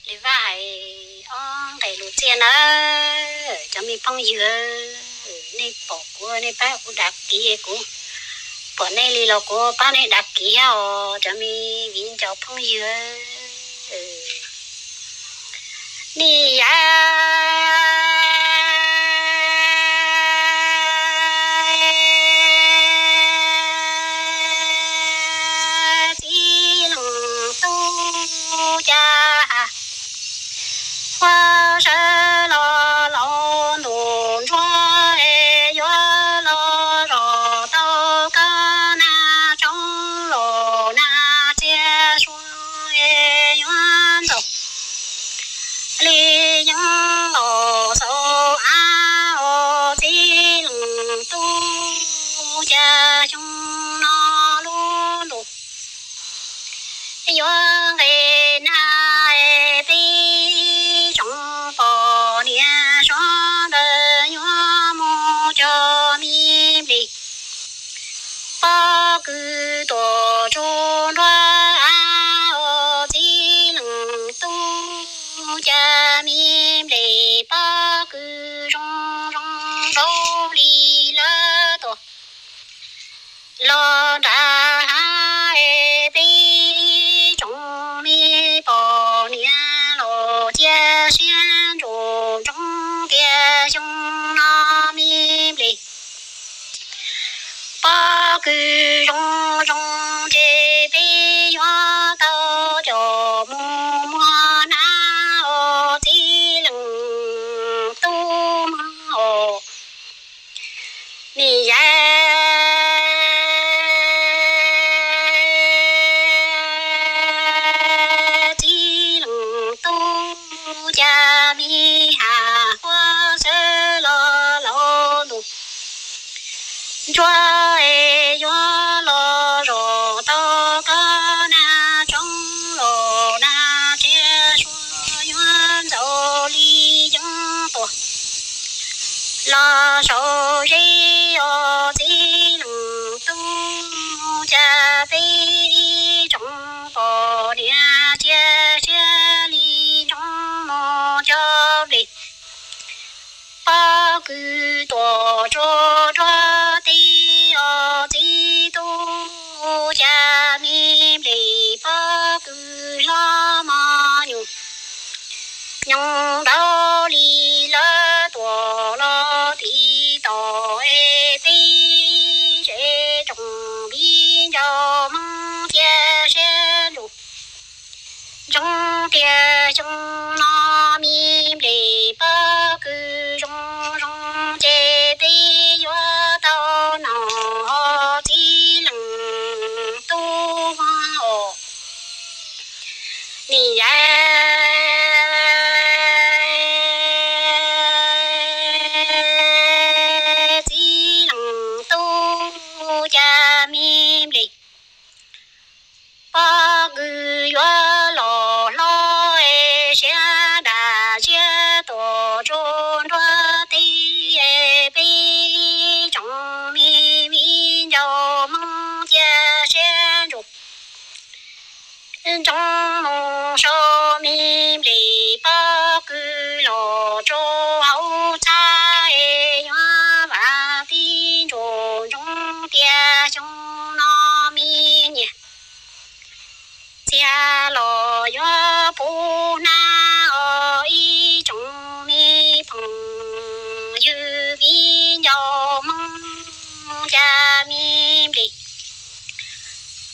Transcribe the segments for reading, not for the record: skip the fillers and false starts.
lấy vài ông cái lụt tiền á cho mình phong dừa này bỏ của này ba của đặc kia của bỏ này lì lò của ba này đặc kia cho mình viên cho phong dừa đi ya hoa sa lo lo nụ choa e yo lo ro tao ca na trong lo na chia xoa e yuan đâu li yang lo so a o ti lung tu cha chung no lu lu yo ge na e ti trong phò nia xóa đời nhớ mô cho mi đi ba cứ tổ chôn đoa a ô chi lưng tu cha mi đi ba cứ rong rong đâu đi lỡ tổ lo đã hai ti trong mi phò nia lo chia xiên trụ trong kia trong nó mi lì ba cứ rong rong chế bi hoa tao cho mua mua na ô ti lưng tu ma ô mi cha mi hà hoa sơ lo lo lu choa e yo lo ro to ca na trong lo na che su yuan dou li jong to lo so ri o ti lung tu cha bi trong phò địa che che li trong mô cho đi ba cứ tổ cho ti o ti tu cha mi li ba cứ la ma nhu nhung đau li la tổ lo ti tổ e ti che trong bi cho mong chia sẻ lu trong tia trong nó mi lì ba cứ rong rong chế ti yo tao nó chi lăng tu hoa ô ni chi lăng tu cha mi lì ba cứ yo lo lo e xia đà xia tổ chôn đoa ti e bi trong mi mi châu mong chia xia ru trong mong so mi li ba cứ lo cho hậu cha e hoa ba ti chôn trong tia trong nó mi nhỉ cha lo yo pu na o i trong mi phong yu vi yo mong cha mi li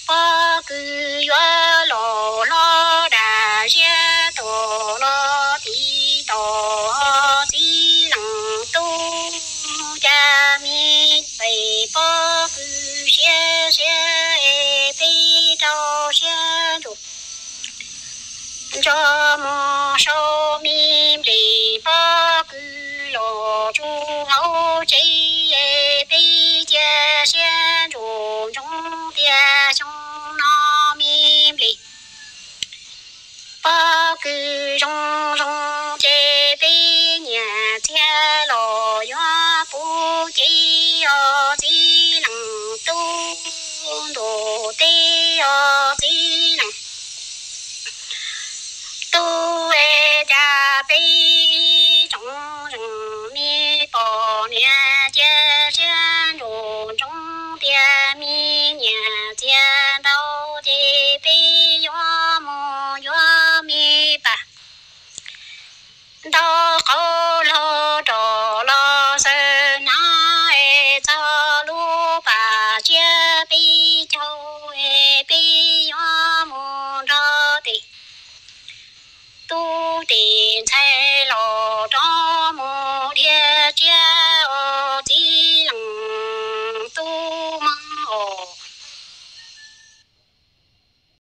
ba cứ yo lo lo da xia to lo ti to ti lăng tu cha mi bei ba cứ xia xia e bi trao xia ru cho mô sô mi lì ba cứ lo chu hậu chế e bi chia xia ru trong tia trong nó mi lì ba cứ rong rong chế bi nhà chia lo yo bu chi o chi lăng tu đồ ti o chi lăng tu e 菜